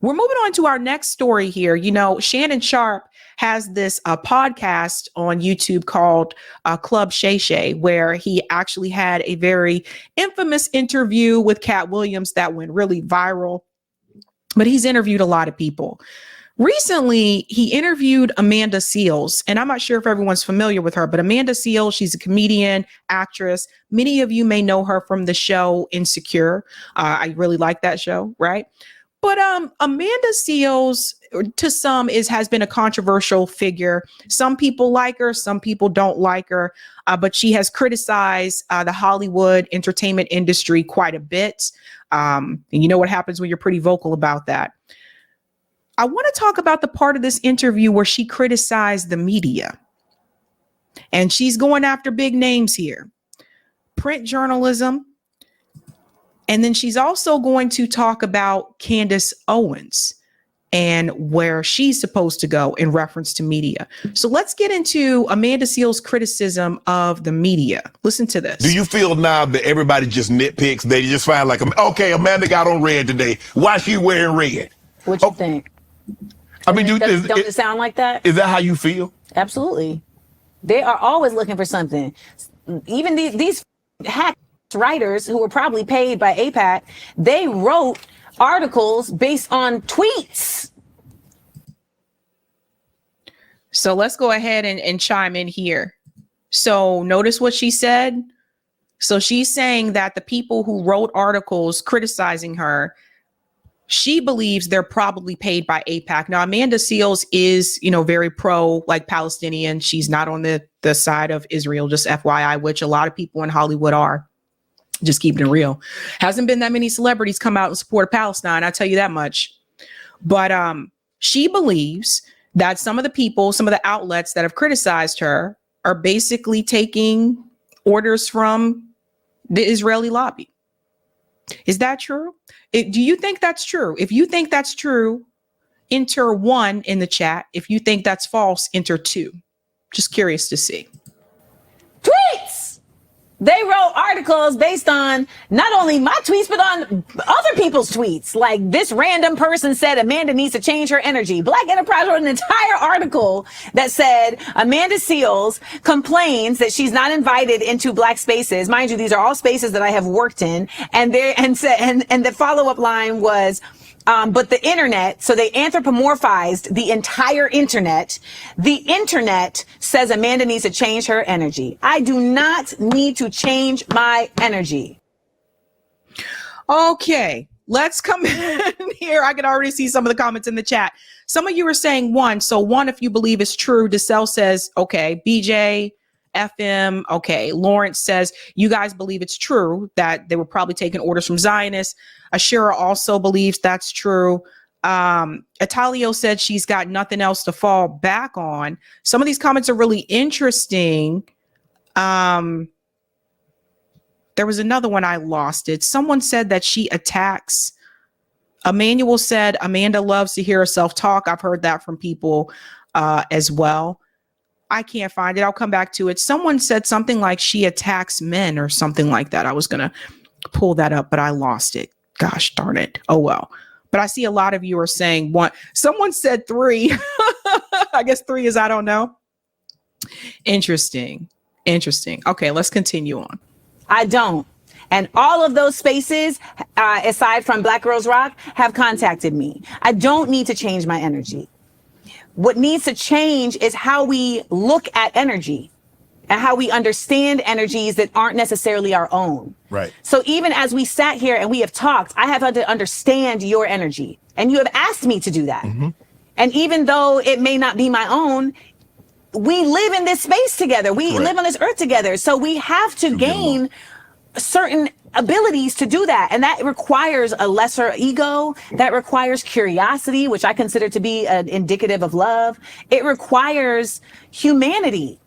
We're moving on to our next story here. You know, Shannon Sharp has this podcast on YouTube called Club Shay Shay, where he actually had a very infamous interview with Cat Williams that went really viral. But he's interviewed a lot of people. Recently, he interviewed Amanda Seales, and I'm not sure if everyone's familiar with her, but Amanda Seales, she's a comedian, actress. Many of you may know her from the show Insecure. I really like that show, right? But Amanda Seales, to some, has been a controversial figure. Some people like her, some people don't like her, but she has criticized the Hollywood entertainment industry quite a bit. And you know what happens when you're pretty vocal about that. I want to talk about the part of this interview where she criticized the media. And she's going after big names here. Print journalism. And then she's also going to talk about Candace Owens and where she's supposed to go in reference to media. So let's get into Amanda Seales' criticism of the media. Listen to this. Do you feel now that everybody just nitpicks? They just find like, okay, Amanda got on red today. Why she wearing red? What you think? I mean, don't it sound like that? Is that how you feel? Absolutely. They are always looking for something. Even these hack writers who were probably paid by AIPAC, they wrote articles based on tweets. So let's go ahead and chime in here. So notice what she said. So she's saying that the people who wrote articles criticizing her, she believes they're probably paid by AIPAC. Now, Amanda Seales is, very pro like Palestinian. She's not on the side of Israel, just FYI, which a lot of people in Hollywood are. Just keeping it real. Hasn't been that many celebrities come out and support Palestine. I'll tell you that much. But she believes that some of the outlets that have criticized her are basically taking orders from the Israeli lobby. Is that true? Do you think that's true? If you think that's true, enter 1 in the chat. If you think that's false, enter 2. Just curious to see. Tweets! They wrote articles based on not only my tweets, but on other people's tweets. Like this random person said Amanda needs to change her energy. Black Enterprise wrote an entire article that said Amanda Seales complains that she's not invited into Black spaces. Mind you, these are all spaces that I have worked in. And the follow-up line was, but the internet, so they anthropomorphized the entire internet. The internet says Amanda needs to change her energy. I do not need to change my energy. Okay, let's come in here. I can already see some of the comments in the chat. Some of you are saying 1. So 1, if you believe is true. DeSell says, okay. BJ, FM, okay. Lawrence says, you guys believe it's true that they were probably taking orders from Zionists. Ashira also believes that's true. Italio said she's got nothing else to fall back on. Some of these comments are really interesting. There was another one, I lost it. Someone said that she attacks. Emmanuel said Amanda loves to hear herself talk. I've heard that from people as well. I can't find it. I'll come back to it. Someone said something like she attacks men or something like that. I was going to pull that up, but I lost it. Gosh darn it. Oh, well. But I see a lot of you are saying 1. Someone said 3. I guess 3 is I don't know. Interesting. Okay, let's continue on. I don't. And all of those spaces, aside from Black Girls Rock, have contacted me. I don't need to change my energy. What needs to change is how we look at energy and how we understand energies that aren't necessarily our own. Right. So even as we sat here and we have talked, I have had to understand your energy, and you have asked me to do that. Mm-hmm. And even though it may not be my own, we live in this space together. We live on this earth together. So we have to gain certain abilities to do that. And that requires a lesser ego. That requires curiosity, which I consider to be indicative of love. It requires humanity.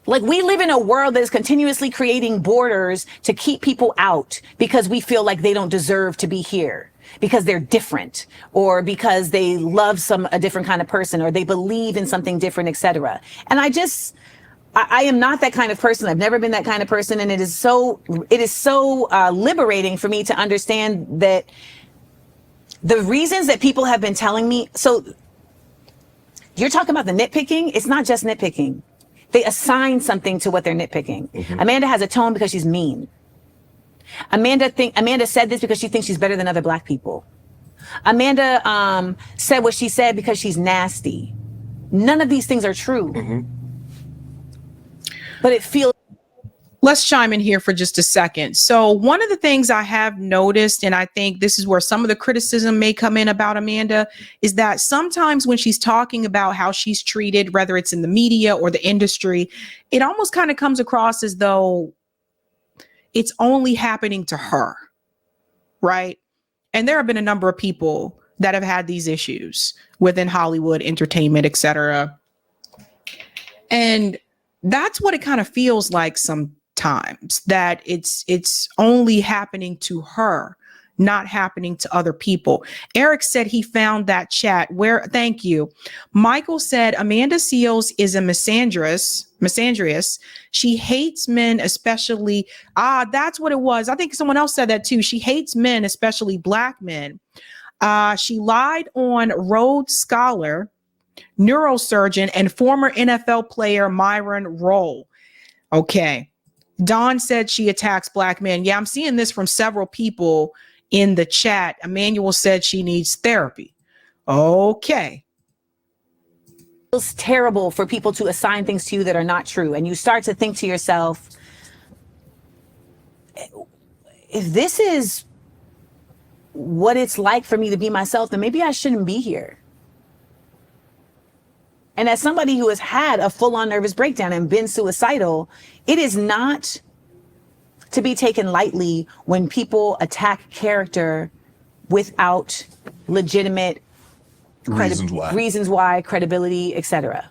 Like, we live in a world that is continuously creating borders to keep people out because we feel like they don't deserve to be here, because they're different, or because they love a different kind of person, or they believe in something different, etc. And I am not that kind of person. I've never been that kind of person. And it is so liberating for me to understand that The reasons that people have been telling me, so you're talking about the nitpicking. It's not just nitpicking. They assign something to what they're nitpicking. Amanda has a tone because she's mean. Amanda said this because she thinks she's better than other Black people. Amanda said what she said because she's nasty. None of these things are true. But it feels. Let's chime in here for just a second. So one of the things I have noticed, and I think this is where some of the criticism may come in about Amanda, is that sometimes when she's talking about how she's treated, whether it's in the media or the industry, it almost kind of comes across as though it's only happening to her, right? And there have been a number of people that have had these issues within Hollywood, entertainment, etc. And that's what it kind of feels like sometimes, that it's only happening to her, not happening to other people. Eric said he found that chat where, thank you. Michael said Amanda Seales is a misandrous. She hates men, especially, that's what it was. I think someone else said that too. She hates men, especially Black men. She lied on Rhodes Scholar, neurosurgeon, and former NFL player Myron Rolle. Okay. Dawn said she attacks Black men. Yeah, I'm seeing this from several people in the chat. Emmanuel said she needs therapy. Okay. It's terrible for people to assign things to you that are not true. And you start to think to yourself, if this is what it's like for me to be myself, then maybe I shouldn't be here. And as somebody who has had a full-on nervous breakdown and been suicidal, it is not to be taken lightly when people attack character without legitimate reasons why, credibility, etc.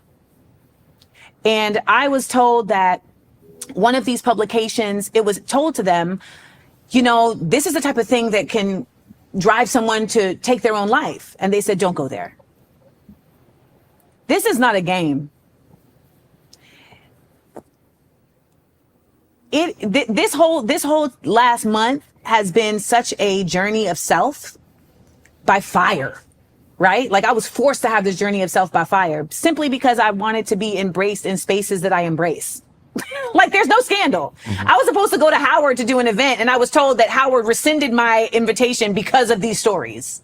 And I was told that one of these publications, it was told to them, you know, this is the type of thing that can drive someone to take their own life. And they said, don't go there. This is not a game. This whole last month has been such a journey of self by fire, right? Like I was forced to have this journey of self by fire simply because I wanted to be embraced in spaces that I embrace. Like there's no scandal. I was supposed to go to Howard to do an event and I was told that Howard rescinded my invitation because of these stories.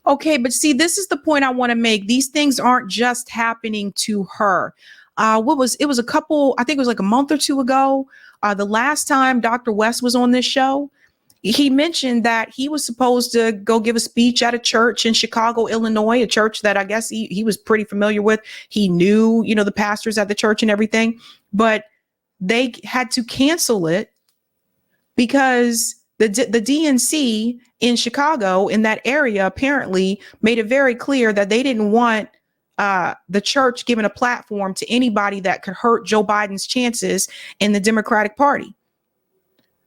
Okay, but see, this is the point I want to make. These things aren't just happening to her. It was a couple, I think it was like a month or two ago. The last time Dr. West was on this show, he mentioned that he was supposed to go give a speech at a church in Chicago, Illinois, a church that I guess he was pretty familiar with. He knew, you know, the pastors at the church and everything, but they had to cancel it because the DNC in Chicago, in that area, apparently made it very clear that they didn't want the church giving a platform to anybody that could hurt Joe Biden's chances in the Democratic Party.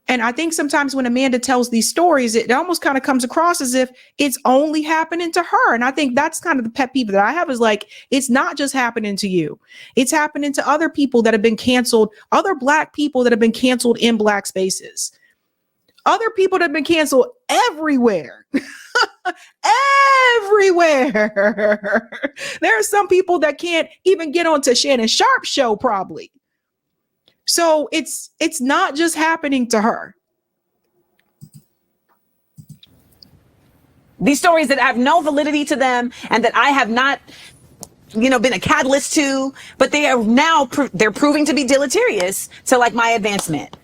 And I think sometimes when Amanda tells these stories, it almost kind of comes across as if it's only happening to her. And I think that's kind of the pet peeve that I have, is like, it's not just happening to you. It's happening to other people that have been canceled, other Black people that have been canceled in Black spaces. Other people that have been canceled everywhere. Everywhere. There are some people that can't even get onto Shannon Sharp's show, probably. So it's not just happening to her. These stories that have no validity to them and that I have not, been a catalyst to, but they are now, they're proving to be deleterious to like my advancement.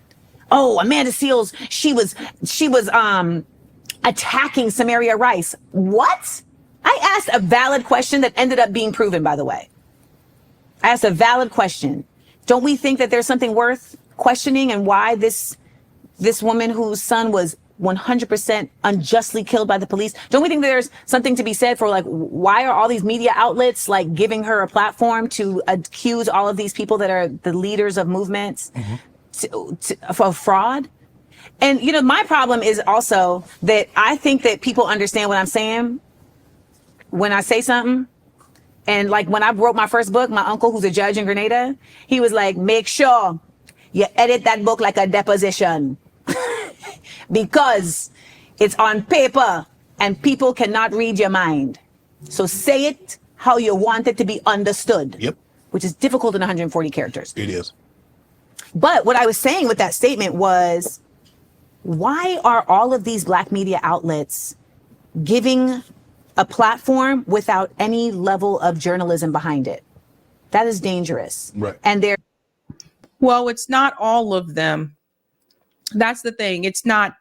Oh, Amanda Seales, she was attacking Samaria Rice. What? I asked a valid question that ended up being proven, by the way. I asked a valid question. Don't we think that there's something worth questioning, and why this woman whose son was 100% unjustly killed by the police? Don't we think there's something to be said for, like, why are all these media outlets like giving her a platform to accuse all of these people that are the leaders of movements for fraud? And, my problem is also that I think that people understand what I'm saying when I say something. And like when I wrote my first book, my uncle, who's a judge in Grenada, he was like, make sure you edit that book like a deposition because it's on paper and people cannot read your mind. So say it how you want it to be understood. Yep. Which is difficult in 140 characters. It is. But what I was saying with that statement was, why are all of these Black media outlets giving a platform without any level of journalism behind it? That is dangerous. Right. And they're Well, it's not all of them. That's the thing. It's not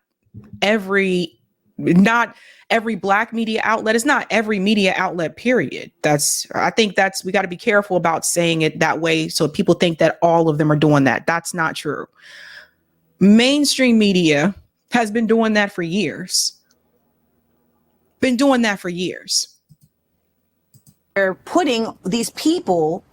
every Black media outlet. It's not every media outlet, period. I think we got to be careful about saying it that way, so people think that all of them are doing that. That's not true. Mainstream media has been doing that for years. They're putting these people,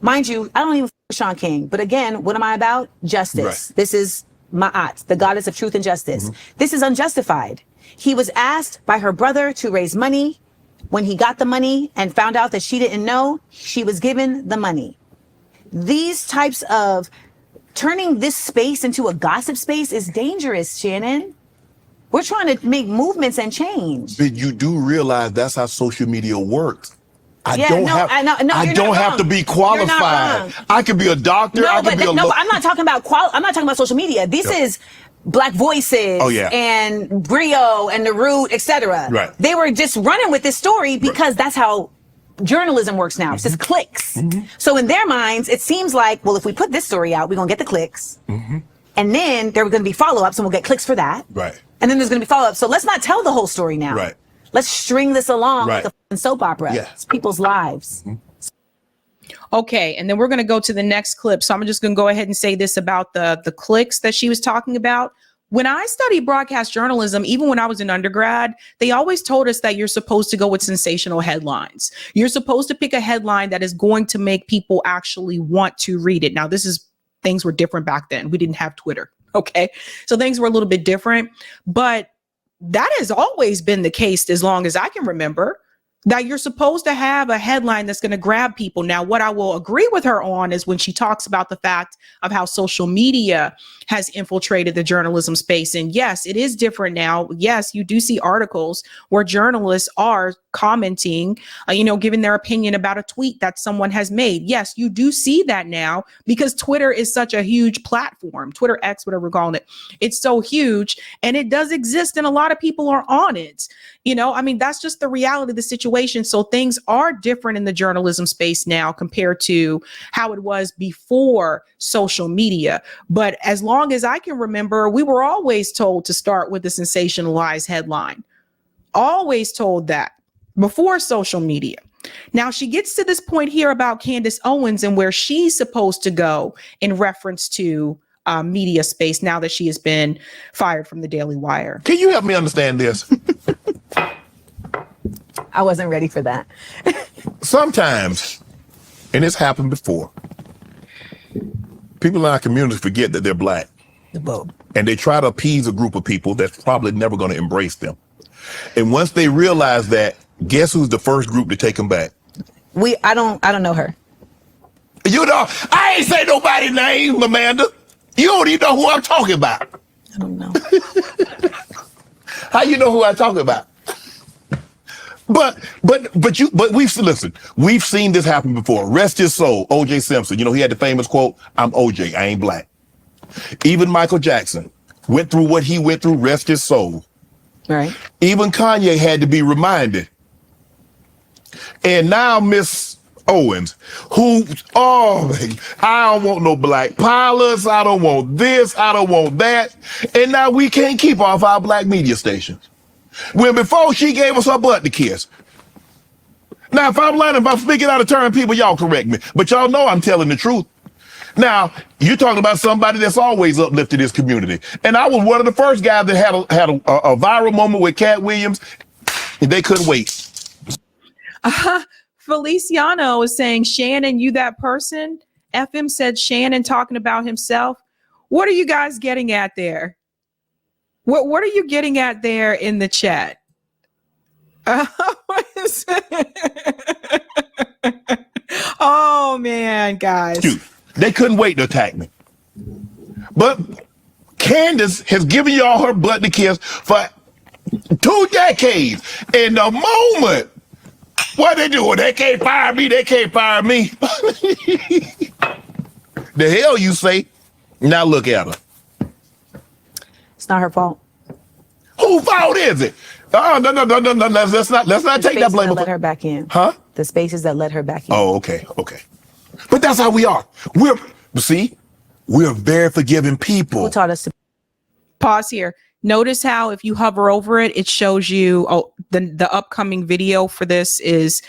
mind you, I don't even Sean King, but again, what am I about? Justice. Right. This is Ma'at, the goddess of truth and justice. This is unjustified. He was asked by her brother to raise money. When he got the money and found out that she didn't know, she was given the money. These types of turning this space into a gossip space is dangerous, Shannon. We're trying to make movements and change. But you do realize that's how social media works. I Yeah, don't no, have I know- no, I you're don't not have wrong. to be You're not qualified. wrong. I could be a doctor. I could be a I'm not talking about I'm not talking about social media. This is Black Voices and Brio and The Root, etc. Right. They were just running with this story because that's how journalism works now. It's just clicks. So in their minds, it seems like, well, if we put this story out, we're going to get the clicks. And then there are going to be follow-ups and we'll get clicks for that. Right. And then there's going to be follow-ups. So let's not tell the whole story now. Right. Let's string this along Right. like a soap opera. Yeah. It's people's lives. Okay, and then we're going to go to the next clip. So I'm just going to go ahead and say this about the clicks that she was talking about. When I studied broadcast journalism, even when I was an undergrad, they always told us that you're supposed to go with sensational headlines. You're supposed to pick a headline that is going to make people actually want to read it. Now, things were different back then. We didn't have Twitter. Okay, so things were a little bit different, but that has always been the case as long as I can remember, that you're supposed to have a headline that's going to grab people. Now, what I will agree with her on is when she talks about the fact of how social media has infiltrated the journalism space. And yes, it is different now. Yes, you do see articles where journalists are commenting, giving their opinion about a tweet that someone has made. Yes, you do see that now because Twitter is such a huge platform. Twitter X, whatever we're calling it. It's so huge and it does exist and a lot of people are on it. That's just the reality of the situation. So things are different in the journalism space now compared to how it was before social media. But as long as I can remember, we were always told to start with a sensationalized headline. Always told that before social media. Now she gets to this point here about Candace Owens and where she's supposed to go in reference to media space now that she has been fired from the Daily Wire. Can you help me understand this? I wasn't ready for that. Sometimes, and it's happened before, people in our community forget that they're Black. And they try to appease a group of people that's probably never going to embrace them. And once they realize that, guess who's the first group to take them back? I don't know her. I ain't say nobody's name, Amanda. You don't even know who I'm talking about. I don't know. How you know who I'm talking about? But we've seen this happen before. Rest his soul, O.J. Simpson. He had the famous quote, "I'm O.J., I ain't Black." Even Michael Jackson went through what he went through, rest his soul. Right. Even Kanye had to be reminded. And now Miss Owens, I don't want no Black pilots, I don't want this, I don't want that. And now we can't keep off our Black media stations. When before she gave us her butt to kiss. Now, if I'm lying, if I'm speaking out of turn, people, y'all correct me. But y'all know I'm telling the truth. Now, you're talking about somebody that's always uplifted this community. And I was one of the first guys that had a viral moment with Cat Williams. And they couldn't wait. Feliciano is saying, Shannon, you that person? FM said Shannon talking about himself. What are you guys getting at there? What are you getting at there in the chat? Oh, man, guys. Dude, they couldn't wait to attack me. But Candace has given y'all her butt to kiss for 2 decades. And the moment, what they doing? They can't fire me. They can't fire me. The hell you say? Now look at her. It's not her fault. Whose fault is it? Oh, no. Let's not take that blame. Let her back in. Huh? The spaces that let her back in. Oh, okay. But that's how we are. We're very forgiving people. Who taught us to Pause here. Notice how if you hover over it, it shows you the upcoming video for this is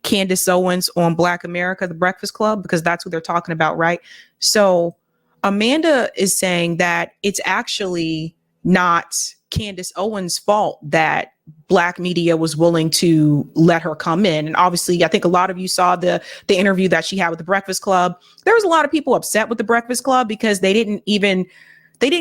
Candace Owens on Black America, the Breakfast Club, because that's what they're talking about, right? So Amanda is saying that it's actually not Candace Owens' fault that Black media was willing to let her come in. And obviously, I think a lot of you saw the interview that she had with the Breakfast Club. There was a lot of people upset with the Breakfast Club because they didn't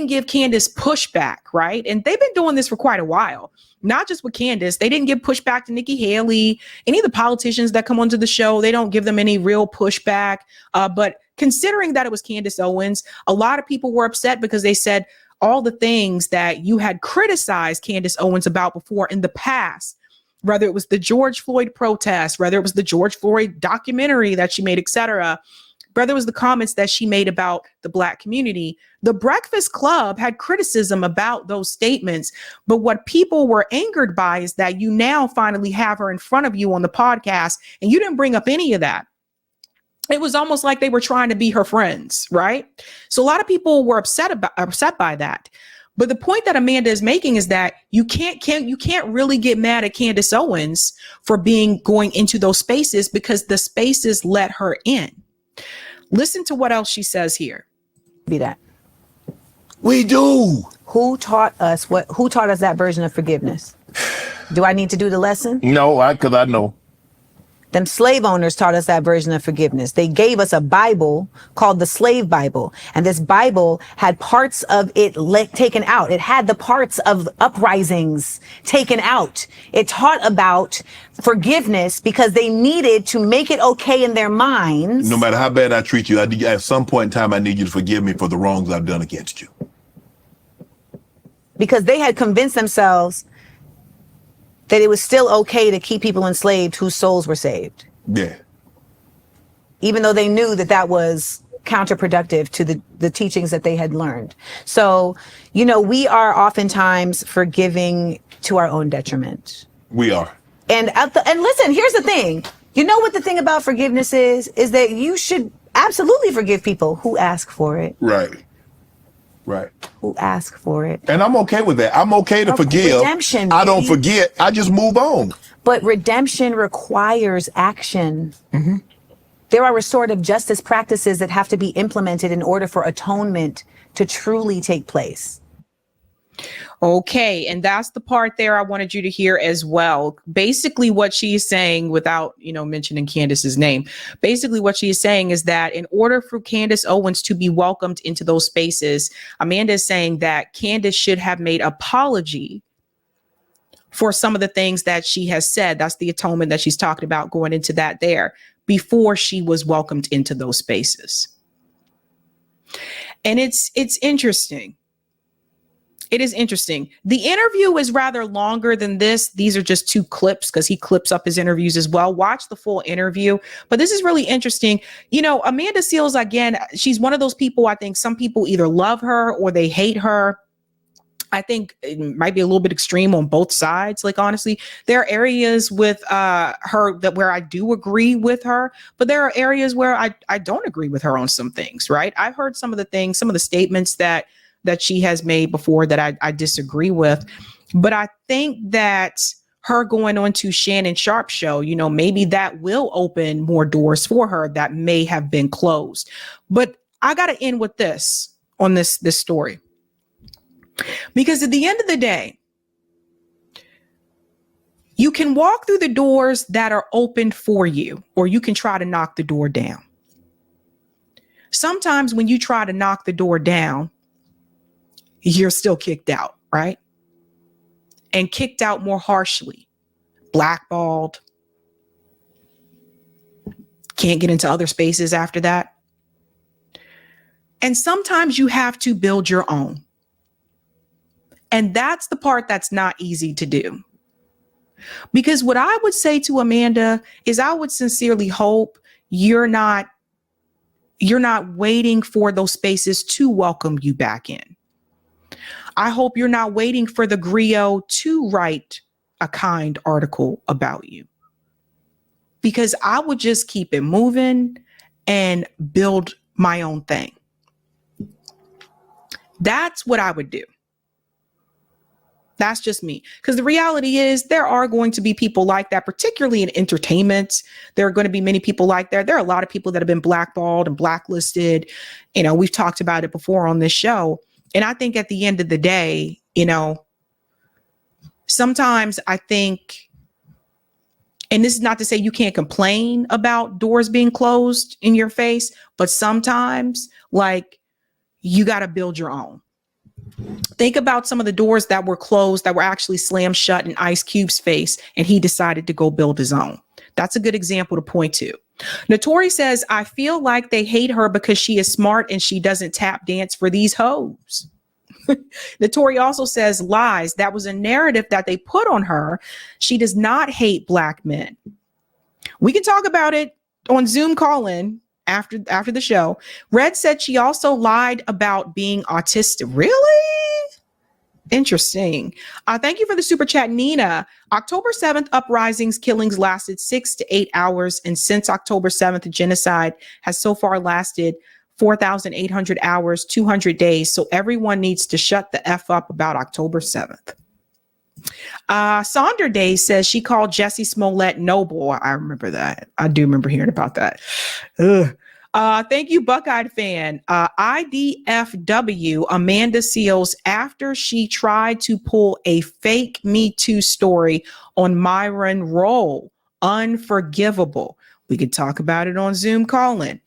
give Candace pushback, right? And they've been doing this for quite a while. Not just with Candace. They didn't give pushback to Nikki Haley. Any of the politicians that come onto the show, they don't give them any real pushback. But considering that it was Candace Owens, a lot of people were upset because they said all the things that you had criticized Candace Owens about before in the past, whether it was the George Floyd protest, whether it was the George Floyd documentary that she made, etc., whether it was the comments that she made about the Black community. The Breakfast Club had criticism about those statements. But what people were angered by is that you now finally have her in front of you on the podcast and you didn't bring up any of that. It was almost like they were trying to be her friends, right? So a lot of people were upset by that. But the point that Amanda is making is that you can't really get mad at Candace Owens for going into those spaces because the spaces let her in. Listen to what else she says here. be that? We do. Who taught us that version of forgiveness? Do I need to do the lesson? No, because I know. Them slave owners taught us that version of forgiveness. They gave us a Bible called the Slave Bible. And this Bible had parts of it taken out. It had the parts of uprisings taken out. It taught about forgiveness because they needed to make it okay in their minds. No matter how bad I treat you, at some point in time, I need you to forgive me for the wrongs I've done against you. Because they had convinced themselves that it was still okay to keep people enslaved whose souls were saved. Yeah. Even though they knew that was counterproductive to the teachings that they had learned. So, we are oftentimes forgiving to our own detriment. We are. And listen, here's the thing. You know what the thing about forgiveness is that you should absolutely forgive people who ask for it. Right. Right. Who ask for it. And I'm okay with that. I'm okay to forgive. Redemption. I don't forget. I just move on. But redemption requires action. Mm-hmm. There are restorative justice practices that have to be implemented in order for atonement to truly take place. Okay. And that's the part there I wanted you to hear as well. Basically what she's saying, without, mentioning Candace's name, basically what she is saying is that in order for Candace Owens to be welcomed into those spaces, Amanda is saying that Candace should have made apology for some of the things that she has said. That's the atonement that she's talking about, going into that there, before she was welcomed into those spaces. And it's interesting. It is interesting. The interview is rather longer than this. These are just 2 clips because he clips up his interviews as well. Watch the full interview. But this is really interesting. Amanda Seales, again, she's one of those people, I think some people either love her or they hate her. I think it might be a little bit extreme on both sides. Like, honestly, there are areas with her where I do agree with her, but there are areas where I don't agree with her on some things, right? I've heard some of the statements that she has made before that I disagree with. But I think that her going on to Shannon Sharp's show, maybe that will open more doors for her that may have been closed. But I got to end with this on this story. Because at the end of the day, you can walk through the doors that are opened for you, or you can try to knock the door down. Sometimes when you try to knock the door down, you're still kicked out, right? And kicked out more harshly, blackballed, can't get into other spaces after that. And sometimes you have to build your own. And that's the part that's not easy to do. Because what I would say to Amanda is I would sincerely hope you're not waiting for those spaces to welcome you back in. I hope you're not waiting for the griot to write a kind article about you. Because I would just keep it moving and build my own thing. That's what I would do. That's just me. Because the reality is there are going to be people like that, particularly in entertainment. There are going to be many people like that. There are a lot of people that have been blackballed and blacklisted. You know, we've talked about it before on this show. And I think at the end of the day, you know, sometimes I think, and this is not to say you can't complain about doors being closed in your face, but sometimes like you got to build your own. Think about some of the doors that were closed that were actually slammed shut in Ice Cube's face, and he decided to go build his own. That's a good example to point to. Notori says, I feel like they hate her because she is smart and she doesn't tap dance for these hoes. Notori also says, lies. That was a narrative that they put on her. She does not hate black men. We can talk about it on Zoom call-in after the show. Red said she also lied about being autistic. Really? Interesting. Thank you for the super chat, Nina. October 7th uprisings, killings lasted 6 to 8 hours. And since October 7th, genocide has so far lasted 4,800 hours, 200 days. So everyone needs to shut the F up about October 7th. Sonder Day says she called Jesse Smollett noble. I remember that. I do remember hearing about that. Ugh. Thank you, Buckeyed fan. IDFW Amanda Seals after she tried to pull a fake Me Too story on Myron Roll. Unforgivable. We could talk about it on Zoom call-in.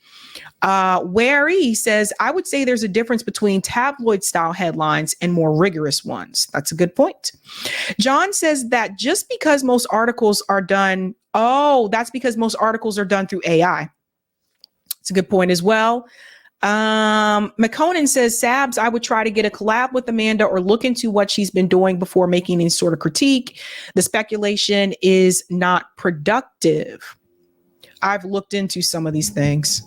Wary says, I would say there's a difference between tabloid style headlines and more rigorous ones. That's a good point. John says that just because most articles are done, that's because most articles are done through AI. It's a good point as well. McConan says, Sabs, I would try to get a collab with Amanda or look into what she's been doing before making any sort of critique. The speculation is not productive. I've looked into some of these things.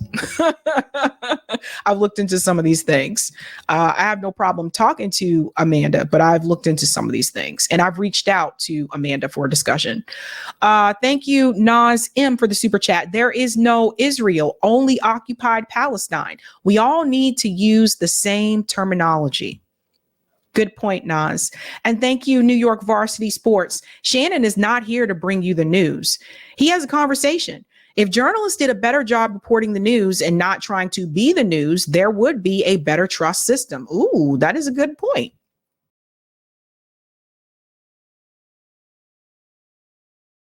I have no problem talking to Amanda, but I've looked into some of these things and I've reached out to Amanda for a discussion. Thank you, Nas M, for the super chat. There is no Israel, only occupied Palestine. We all need to use the same terminology. Good point, Nas. And thank you, New York Varsity Sports. Shannon is not here to bring you the news. He has a conversation. If journalists did a better job reporting the news and not trying to be the news, there would be a better trust system. Ooh, that is a good point.